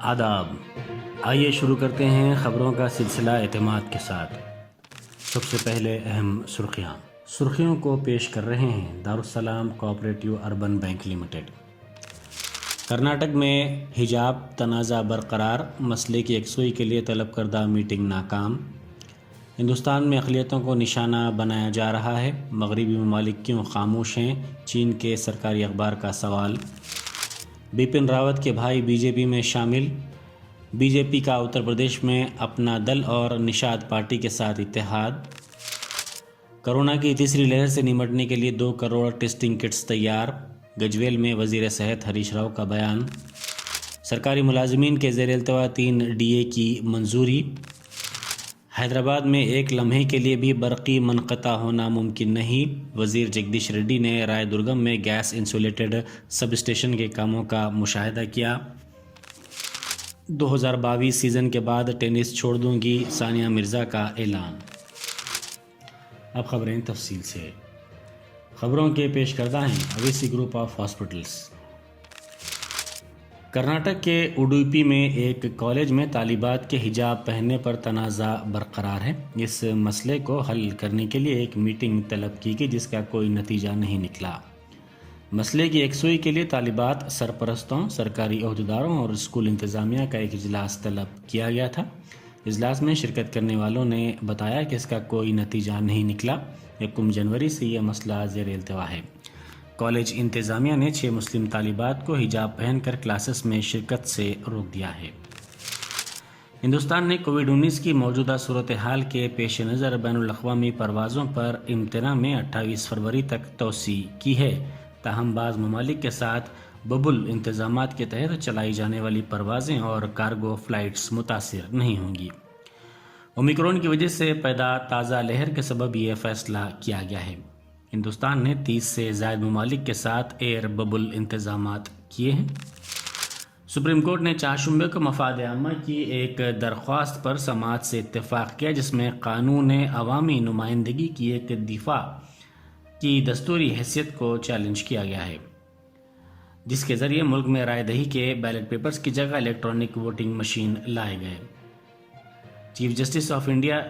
آداب، آئیے شروع کرتے ہیں خبروں کا سلسلہ اعتماد کے ساتھ۔ سب سے پہلے اہم سرخیوں کو پیش کر رہے ہیں Darussalam cooperative urban bank limited. Karnataka میں حجاب تنازع برقرار، مسئلے کی یکسوئی کے لیے طلب کردہ میٹنگ ناکام۔ ہندوستان میں اقلیتوں کو نشانہ بنایا جا رہا ہے، مغربی ممالک کیوں خاموش ہیں؟ چین کے سرکاری اخبار کا سوال۔ بپن راوت کے بھائی بی جے پی میں شامل، بی جے پی کا اتر پردیش میں اپنا دل اور نشاد پارٹی کے ساتھ اتحاد۔ کورونا کی تیسری لہر سے نمٹنے کے لیے 2 کروڑ ٹیسٹنگ کٹس تیار، گجویل میں وزیر صحت ہریش راؤ کا بیان۔ سرکاری ملازمین کے زیر التواء 3 ڈی اے کی منظوری۔ حیدرآباد میں ایک لمحے کے لیے بھی برقی منقطع ہونا ممکن نہیں، وزیر جگدیش ریڈی نے رائے درگم میں گیس انسولیٹڈ سب اسٹیشن کے کاموں کا مشاہدہ کیا۔ 2022 سیزن کے بعد ٹینس چھوڑ دوں گی، ثانیہ مرزا کا اعلان۔ اب خبریں تفصیل سے۔ خبروں کے پیش کردہ ہیں Owaisi group of hospitals. Karnataka کے اڈوپی میں ایک کالج میں طالبات کے حجاب پہننے پر تنازع برقرار ہے۔ اس مسئلے کو حل کرنے کے لیے ایک میٹنگ طلب کی گئی جس کا کوئی نتیجہ نہیں نکلا۔ مسئلے کی یکسوئی کے لیے طالبات، سرپرستوں، سرکاری عہدیداروں اور اسکول انتظامیہ کا ایک اجلاس طلب کیا گیا تھا۔ اجلاس میں شرکت کرنے والوں نے بتایا کہ اس کا کوئی نتیجہ نہیں نکلا۔ 1 جنوری سے یہ مسئلہ زیر التواء ہے۔ کالج انتظامیہ نے 6 مسلم طالبات کو حجاب پہن کر کلاسز میں شرکت سے روک دیا ہے۔ ہندوستان نے کووڈ-19 کی موجودہ صورتحال کے پیش نظر بین الاقوامی پروازوں پر امتناع میں 28 فروری تک توسیع کی ہے، تاہم بعض ممالک کے ساتھ ببل انتظامات کے تحت چلائی جانے والی پروازیں اور کارگو فلائٹس متاثر نہیں ہوں گی۔ اومیکرون کی وجہ سے پیدا تازہ لہر کے سبب یہ فیصلہ کیا گیا ہے۔ ہندوستان نے 30 سے زائد ممالک کے ساتھ ایئر ببل انتظامات کیے ہیں۔ سپریم کورٹ نے چہارشنبے کو مفاد عامہ کی ایک درخواست پر سماعت سے اتفاق کیا جس میں قانون عوامی نمائندگی کی ایک دفعہ کی دستوری حیثیت کو چیلنج کیا گیا ہے، جس کے ذریعے ملک میں رائے دہی کے بیلٹ پیپرز کی جگہ الیکٹرانک ووٹنگ مشین لائے گئے۔ Chief justice of India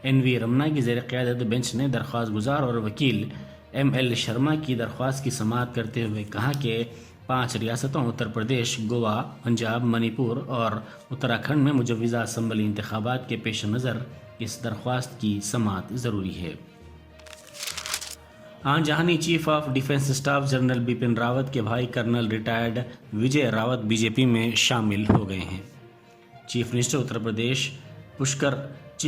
N V Ramana کی زیر قیادت بینچ نے درخواست گزار اور وکیل ایم ایل شرما کی درخواست کی سماعت کرتے ہوئے کہا کہ 5 ریاستوں اتر پردیش، گوا، پنجاب، منی پور اور اتراکھنڈ میں مجوزہ اسمبلی انتخابات کے پیش نظر اس درخواست کی سماعت ضروری ہے۔ آن جہانی chief of defence staff general Bipin Rawat کے بھائی colonel retired Vijay Rawat B J P میں شامل ہو گئے ہیں۔ چیف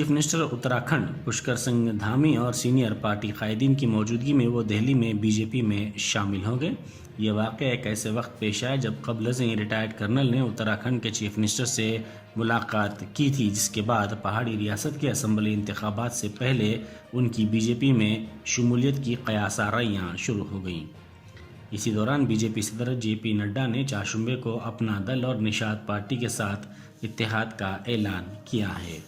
منسٹر اتراکھنڈ پشکر سنگھ دھامی اور سینئر پارٹی قائدین کی موجودگی میں وہ دہلی میں بی جے پی میں شامل ہو گئے۔ یہ واقعہ ایک ایسے وقت پیش آیا جب قبل ازیں ریٹائرڈ کرنل نے اتراکھنڈ کے چیف منسٹر سے ملاقات کی تھی، جس کے بعد پہاڑی ریاست کے اسمبلی انتخابات سے پہلے ان کی بی جے پی میں شمولیت کی قیاس آرائیاں شروع ہو گئیں۔ اسی دوران بی جے پی صدر جے پی نڈا نے چہارشنبے کو اپنا دل اور نشاد پارٹی کے ساتھ اتحاد کا اعلان کیا ہے۔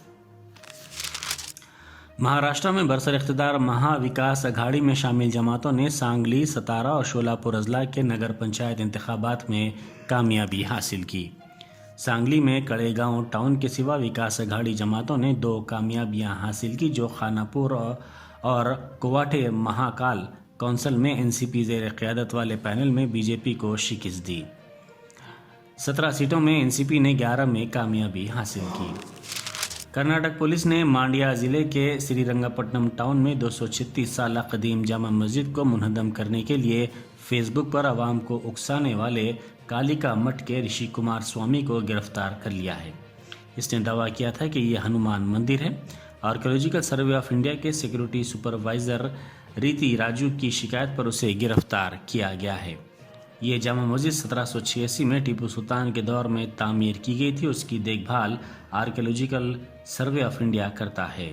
مہاراشٹر میں برسر اقتدار مہا وکاس اگھاڑی میں شامل جماعتوں نے سانگلی، ستارا اور شولاپور اضلاع کے نگر پنچایت انتخابات میں کامیابی حاصل کی۔ سانگلی میں کڑے گاؤں ٹاؤن کے سوا وکاس اگھاڑی جماعتوں نے 2 کامیابیاں حاصل کی، جو خانہ پور اور کوواٹے مہاکال کونسل میں این سی پی زیر قیادت والے پینل میں بی جے پی کو شکست دی۔ 17 سیٹوں میں این سی پی نے 11 میں کامیابی حاصل کی۔ کرناٹک پولیس نے مانڈیا ضلع کے سری رنگا پٹنم ٹاؤن میں 236 سالہ قدیم جامع مسجد کو منہدم کرنے کے لیے فیس بک پر عوام کو اکسانے والے کالیکا مٹھ کے رشی کمار سوامی کو گرفتار کر لیا ہے۔ اس نے دعویٰ کیا تھا کہ یہ ہنومان مندر ہے۔ آرکیولوجیکل سروے آف انڈیا کے سیکیورٹی سپروائزر ریتی راجو کی شکایت پر اسے گرفتار کیا گیا ہے۔ یہ جامع مسجد 1786 میں ٹیپو سلطان کے دور میں تعمیر کی گئی تھی۔ اس کی دیکھ بھال آرکیولوجیکل سروے آف انڈیا کرتا ہے۔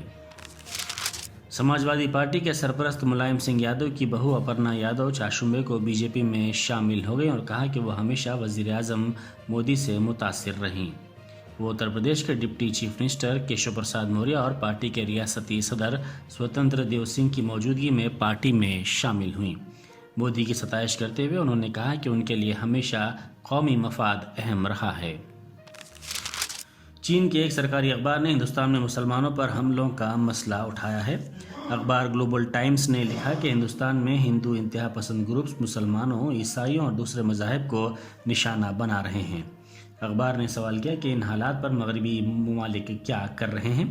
سماجوادی پارٹی کے سرپرست ملائم سنگھ یادو کی بہو اپرنا یادو چہارشنبے کو بی جے پی میں شامل ہو گئی اور کہا کہ وہ ہمیشہ وزیر اعظم مودی سے متاثر رہیں۔ وہ اتر پردیش کے deputy chief minister Keshav Prasad Maurya اور پارٹی کے ریاستی صدر سوتنتر دیو سنگھ کی موجودگی میں پارٹی میں شامل ہوئیں۔ مودی کی ستائش کرتے ہوئے انہوں نے کہا کہ ان کے لیے ہمیشہ قومی مفاد اہم رہا ہے۔ چین کے ایک سرکاری اخبار نے ہندوستان میں مسلمانوں پر حملوں کا مسئلہ اٹھایا ہے۔ اخبار گلوبل ٹائمز نے لکھا کہ ہندوستان میں ہندو انتہا پسند گروپس مسلمانوں، عیسائیوں اور دوسرے مذاہب کو نشانہ بنا رہے ہیں۔ اخبار نے سوال کیا کہ ان حالات پر مغربی ممالک کیا کر رہے ہیں۔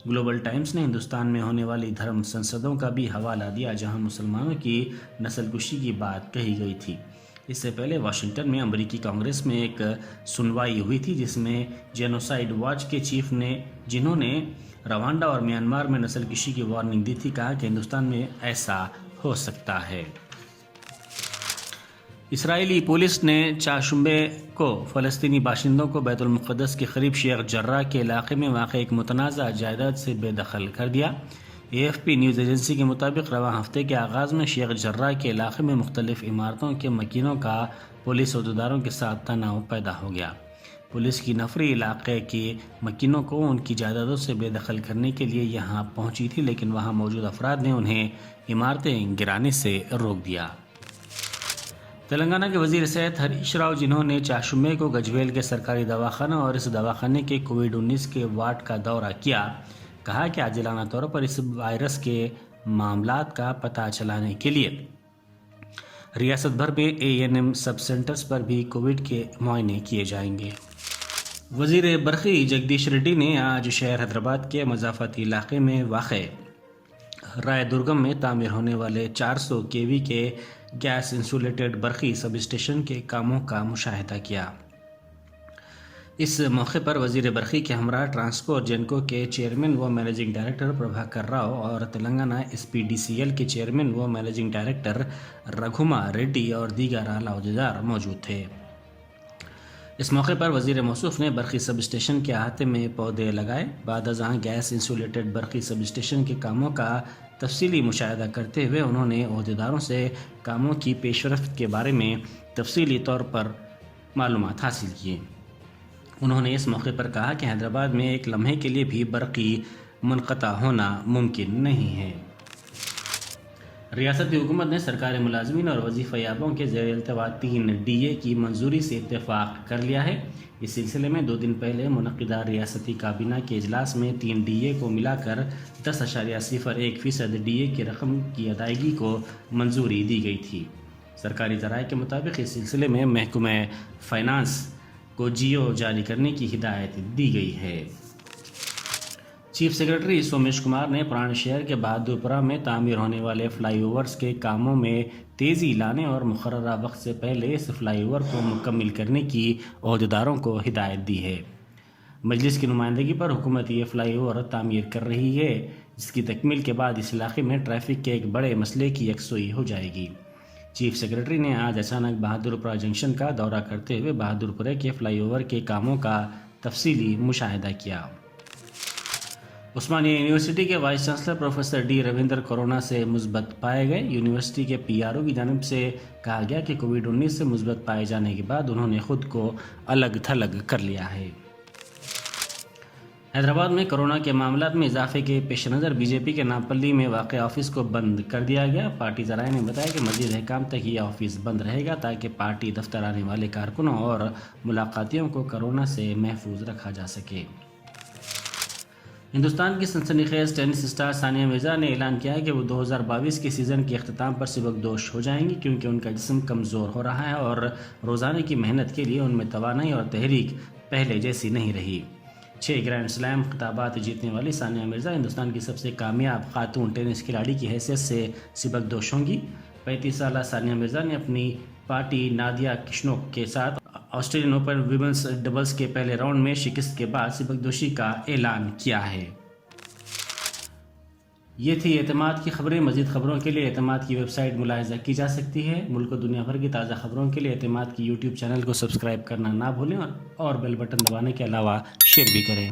گلوبل ٹائمز نے ہندوستان میں ہونے والی دھرم سنسدوں کا بھی حوالہ دیا جہاں مسلمانوں کی نسل کشی کی بات کہی گئی تھی۔ اس سے پہلے واشنگٹن میں امریکی کانگریس میں ایک سنوائی ہوئی تھی جس میں جینوسائیڈ واچ کے چیف نے، جنہوں نے روانڈا اور میانمار میں نسل کشی کی وارننگ دی تھی، کہا کہ ہندوستان میں ایسا ہو سکتا ہے۔ اسرائیلی پولیس نے چہارشنبے کو فلسطینی باشندوں کو بیت المقدس کے قریب شیخ جراح کے علاقے میں واقع ایک متنازع جائیداد سے بے دخل کر دیا۔ AFP نیوز ایجنسی کے مطابق رواں ہفتے کے آغاز میں شیخ جراح کے علاقے میں مختلف عمارتوں کے مکینوں کا پولیس عہدیداروں کے ساتھ تناؤ پیدا ہو گیا۔ پولیس کی نفری علاقے کے مکینوں کو ان کی جائیدادوں سے بے دخل کرنے کے لیے یہاں پہنچی تھی، لیکن وہاں موجود افراد نے انہیں عمارتیں گرانے سے روک دیا۔ تلنگانہ کے وزیر صحت ہریش راؤ، جنہوں نے چہارشنبے کو گجویل کے سرکاری دواخانہ اور اس دواخانے کے کووڈ-19 کے وارڈ کا دورہ کیا، کہا کہ عاجلانہ طور پر اس وائرس کے معاملات کا پتہ چلانے کے لیے ریاست بھر میں ANM سب سینٹرز پر بھی کووڈ کے معائنے کیے جائیں گے۔ وزیر برقی جگدیش ریڈی نے آج شہر حیدرآباد کے مضافاتی علاقے میں واقع رائے درگم میں تعمیر ہونے والے 400 kV کے گیس انسولیٹڈ برقی سب اسٹیشن کے کاموں کا مشاہدہ کیا۔ اس موقع پر وزیر برقی کے ہمراہ ٹرانسکو اور جینکو کے چیئرمین و مینیجنگ ڈائریکٹر پربھاکر راؤ اور تلنگانہ SPDCL کے چیئرمین و مینیجنگ ڈائریکٹر رگھوما ریڈی اور دیگر اعلیٰ عہدیدار موجود تھے۔ اس موقع پر وزیر موصوف نے برقی سب اسٹیشن کے احاطے میں پودے لگائے۔ بعد ازاں گیس انسولیٹڈ برقی سب اسٹیشن کے کاموں کا تفصیلی مشاہدہ کرتے ہوئے انہوں نے عہدیداروں سے کاموں کی پیش رفت کے بارے میں تفصیلی طور پر معلومات حاصل کیں۔ انہوں نے اس موقع پر کہا کہ حیدرآباد میں ایک لمحے کے لیے بھی برقی منقطع ہونا ممکن نہیں ہے۔ ریاستی حکومت نے سرکاری ملازمین اور وظیفہ یابوں کے زیر التواء 3 DA کی منظوری سے اتفاق کر لیا ہے۔ اس سلسلے میں 2 دن پہلے منعقدہ ریاستی کابینہ کے اجلاس میں 3 DA کو ملا کر 10.01% DA کی رقم کی ادائیگی کو منظوری دی گئی تھی۔ سرکاری ذرائع کے مطابق اس سلسلے میں محکمہ فائنانس کو GO جاری کرنے کی ہدایت دی گئی ہے۔ چیف سیکرٹری سومیش کمار نے پرانے شہر کے بہادرپورہ میں تعمیر ہونے والے فلائی اوورز کے کاموں میں تیزی لانے اور مقررہ وقت سے پہلے اس فلائی اوور کو مکمل کرنے کی عہدیداروں کو ہدایت دی ہے۔ مجلس کی نمائندگی پر حکومت یہ فلائی اوور تعمیر کر رہی ہے، جس کی تکمیل کے بعد اس علاقے میں ٹریفک کے ایک بڑے مسئلے کی یکسوئی ہو جائے گی۔ چیف سیکرٹری نے آج اچانک بہادرپورہ جنکشن کا دورہ کرتے ہوئے بہادرپورہ کے فلائی اوور کے کاموں کا تفصیلی مشاہدہ کیا۔ عثمانیہ یونیورسٹی کے vice chancellor professor D Ravinder corona سے مثبت پائے گئے۔ یونیورسٹی کے PRO کی جانب سے کہا گیا کہ کووڈ-19 سے مثبت پائے جانے کے بعد انہوں نے خود کو الگ تھلگ کر لیا ہے۔ حیدرآباد میں کورونا کے معاملات میں اضافے کے پیش نظر BJP کے ناپلی میں واقع آفس کو بند کر دیا گیا۔ پارٹی ذرائع نے بتایا کہ مزید احکام تک یہ آفس بند رہے گا تاکہ پارٹی دفتر آنے والے کارکنوں اور ملاقاتیوں کو کورونا سے محفوظ رکھا جا سکے۔ ہندوستان کی سنسنی خیز ٹینس اسٹار ثانیہ مرزا نے اعلان کیا ہے کہ وہ 2022 کے سیزن کے اختتام پر سبکدوش ہو جائیں گی کیونکہ ان کا جسم کمزور ہو رہا ہے اور روزانہ کی محنت کے لیے ان میں توانائی اور تحریک پہلے جیسی نہیں رہی۔ 6 گرینڈ سلیم خطابات جیتنے والی ثانیہ مرزا ہندوستان کی سب سے کامیاب خاتون ٹینس کھلاڑی کی حیثیت سے سبکدوش ہوں گی۔ 35 سالہ ثانیہ مرزا نے اپنی پارٹی نادیا کشنوک کے ساتھ آسٹریلین اوپن ویمنز ڈبلز کے پہلے راؤنڈ میں شکست کے بعد سبکدوشی کا اعلان کیا ہے۔ یہ تھی اعتماد کی خبریں۔ مزید خبروں کے لیے اعتماد کی ویب سائٹ ملاحظہ کی جا سکتی ہے۔ ملک و دنیا بھر کی تازہ خبروں کے لیے اعتماد کی YouTube چینل کو سبسکرائب کرنا نہ بھولیں اور بیل بٹن دبانے کے علاوہ شیئر بھی کریں۔